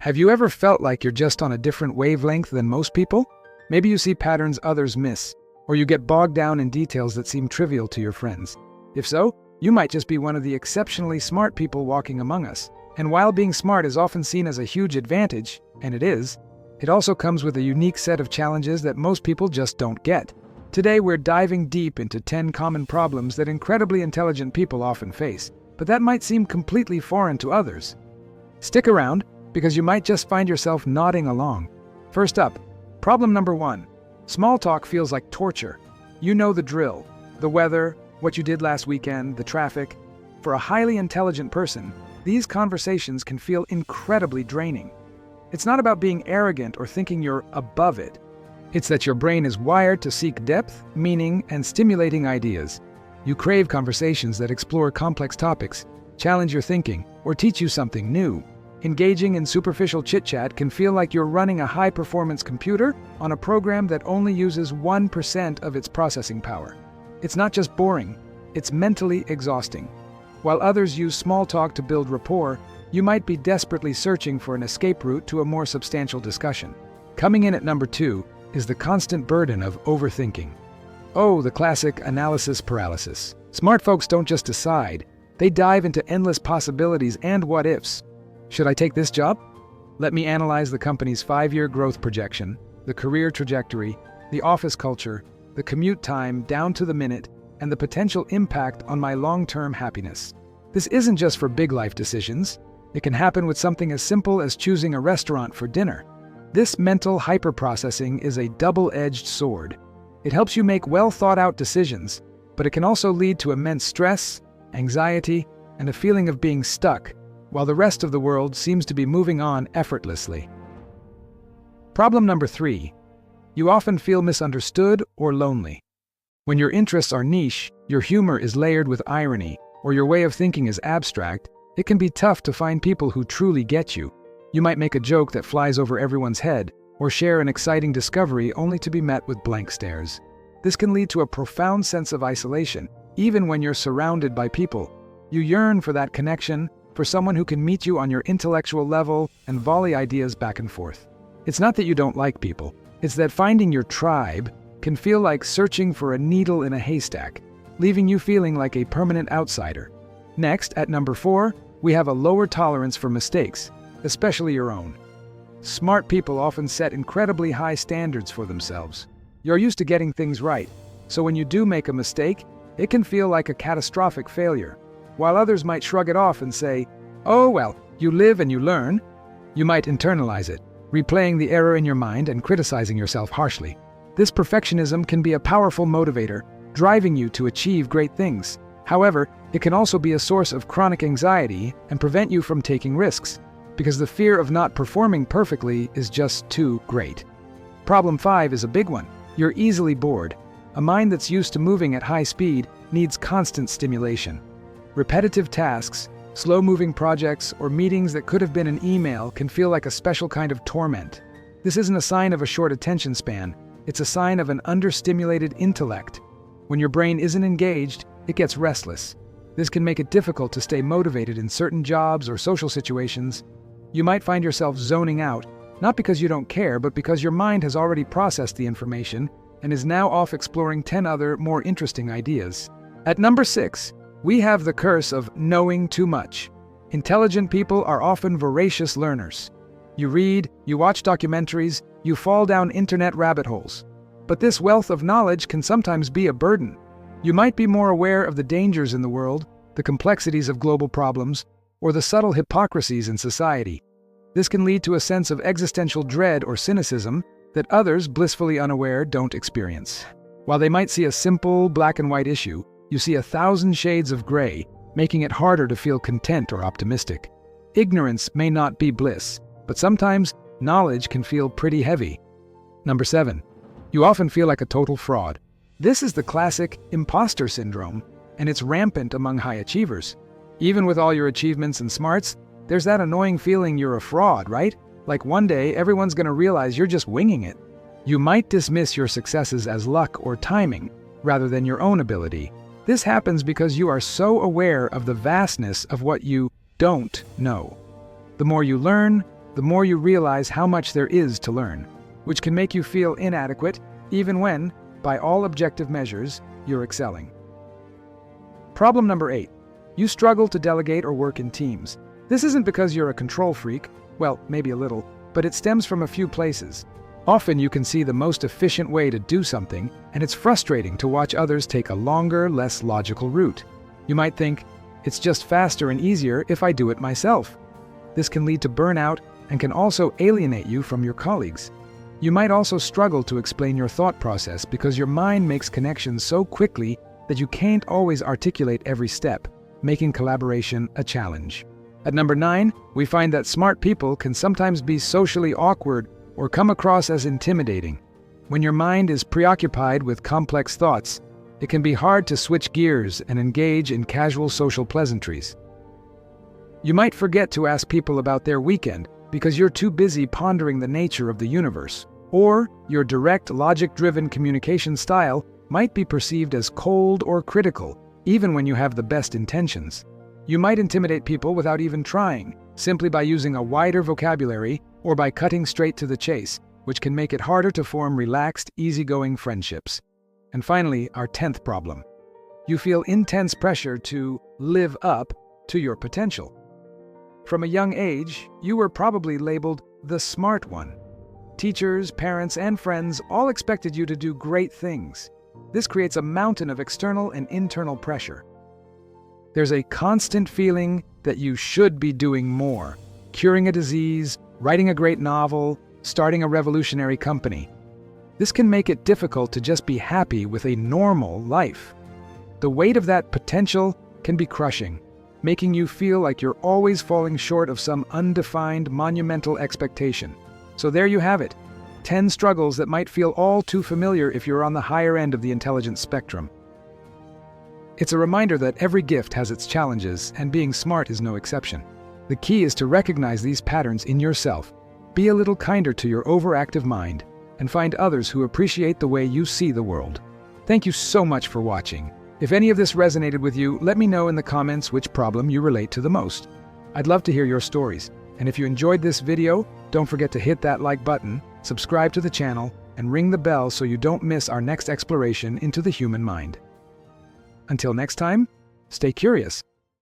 Have you ever felt like you're just on a different wavelength than most people? Maybe you see patterns others miss, or you get bogged down in details that seem trivial to your friends. If so, you might just be one of the exceptionally smart people walking among us. And while being smart is often seen as a huge advantage, and it is, it also comes with a unique set of challenges that most people just don't get. Today we're diving deep into 10 common problems that incredibly intelligent people often face, but that might seem completely foreign to others. Stick around, because you might just find yourself nodding along. First up, problem number 1. Small talk feels like torture. You know the drill. The weather, what you did last weekend, the traffic. For a highly intelligent person, these conversations can feel incredibly draining. It's not about being arrogant or thinking you're above it. It's that your brain is wired to seek depth, meaning, and stimulating ideas. You crave conversations that explore complex topics, challenge your thinking, or teach you something new. Engaging in superficial chit-chat can feel like you're running a high-performance computer on a program that only uses 1% of its processing power. It's not just boring, it's mentally exhausting. While others use small talk to build rapport, you might be desperately searching for an escape route to a more substantial discussion. Coming in at number 2 is the constant burden of overthinking. Oh, the classic analysis paralysis. Smart folks don't just decide, they dive into endless possibilities and what-ifs. Should I take this job? Let me analyze the company's 5-year growth projection, the career trajectory, the office culture, the commute time down to the minute, and the potential impact on my long-term happiness. This isn't just for big life decisions. It can happen with something as simple as choosing a restaurant for dinner. This mental hyperprocessing is a double-edged sword. It helps you make well-thought-out decisions, but it can also lead to immense stress, anxiety, and a feeling of being stuck, while the rest of the world seems to be moving on effortlessly. Problem number 3. You often feel misunderstood or lonely. When your interests are niche, your humor is layered with irony, or your way of thinking is abstract, it can be tough to find people who truly get you. You might make a joke that flies over everyone's head, or share an exciting discovery only to be met with blank stares. This can lead to a profound sense of isolation, even when you're surrounded by people. You yearn for that connection, for someone who can meet you on your intellectual level and volley ideas back and forth. It's not that you don't like people, it's that finding your tribe can feel like searching for a needle in a haystack, leaving you feeling like a permanent outsider. Next, at number 4, we have a lower tolerance for mistakes, especially your own. Smart people often set incredibly high standards for themselves. You're used to getting things right, so when you do make a mistake, it can feel like a catastrophic failure. While others might shrug it off and say, "Oh well, you live and you learn," you might internalize it, replaying the error in your mind and criticizing yourself harshly. This perfectionism can be a powerful motivator, driving you to achieve great things. However, it can also be a source of chronic anxiety and prevent you from taking risks, because the fear of not performing perfectly is just too great. Problem 5 is a big one. You're easily bored. A mind that's used to moving at high speed needs constant stimulation. Repetitive tasks, slow-moving projects, or meetings that could have been an email can feel like a special kind of torment. This isn't a sign of a short attention span, it's a sign of an understimulated intellect. When your brain isn't engaged, it gets restless. This can make it difficult to stay motivated in certain jobs or social situations. You might find yourself zoning out, not because you don't care, but because your mind has already processed the information and is now off exploring 10 other, more interesting ideas. At number 6, we have the curse of knowing too much. Intelligent people are often voracious learners. You read, you watch documentaries, you fall down internet rabbit holes. But this wealth of knowledge can sometimes be a burden. You might be more aware of the dangers in the world, the complexities of global problems, or the subtle hypocrisies in society. This can lead to a sense of existential dread or cynicism that others, blissfully unaware, don't experience. While they might see a simple black and white issue, you see 1,000 shades of gray, making it harder to feel content or optimistic. Ignorance may not be bliss, but sometimes knowledge can feel pretty heavy. Number 7. You often feel like a total fraud. This is the classic imposter syndrome, and it's rampant among high achievers. Even with all your achievements and smarts, there's that annoying feeling you're a fraud, right? Like one day everyone's gonna realize you're just winging it. You might dismiss your successes as luck or timing, rather than your own ability. This happens because you are so aware of the vastness of what you don't know. The more you learn, the more you realize how much there is to learn, which can make you feel inadequate even when, by all objective measures, you're excelling. Problem number 8. You struggle to delegate or work in teams. This isn't because you're a control freak, well, maybe a little, but it stems from a few places. Often you can see the most efficient way to do something, and it's frustrating to watch others take a longer, less logical route. You might think, it's just faster and easier if I do it myself. This can lead to burnout and can also alienate you from your colleagues. You might also struggle to explain your thought process because your mind makes connections so quickly that you can't always articulate every step, making collaboration a challenge. At number 9, we find that smart people can sometimes be socially awkward or come across as intimidating. When your mind is preoccupied with complex thoughts, it can be hard to switch gears and engage in casual social pleasantries. You might forget to ask people about their weekend because you're too busy pondering the nature of the universe, or your direct, logic-driven communication style might be perceived as cold or critical, even when you have the best intentions. You might intimidate people without even trying, simply by using a wider vocabulary or by cutting straight to the chase, which can make it harder to form relaxed, easygoing friendships. And finally, our 10th problem. You feel intense pressure to live up to your potential. From a young age, you were probably labeled the smart one. Teachers, parents, and friends all expected you to do great things. This creates a mountain of external and internal pressure. There's a constant feeling that you should be doing more, curing a disease, writing a great novel, starting a revolutionary company. This can make it difficult to just be happy with a normal life. The weight of that potential can be crushing, making you feel like you're always falling short of some undefined, monumental expectation. So there you have it, 10 struggles that might feel all too familiar if you're on the higher end of the intelligence spectrum. It's a reminder that every gift has its challenges, and being smart is no exception. The key is to recognize these patterns in yourself, be a little kinder to your overactive mind, and find others who appreciate the way you see the world. Thank you so much for watching. If any of this resonated with you, let me know in the comments which problem you relate to the most. I'd love to hear your stories, and if you enjoyed this video, don't forget to hit that like button, subscribe to the channel, and ring the bell so you don't miss our next exploration into the human mind. Until next time, stay curious.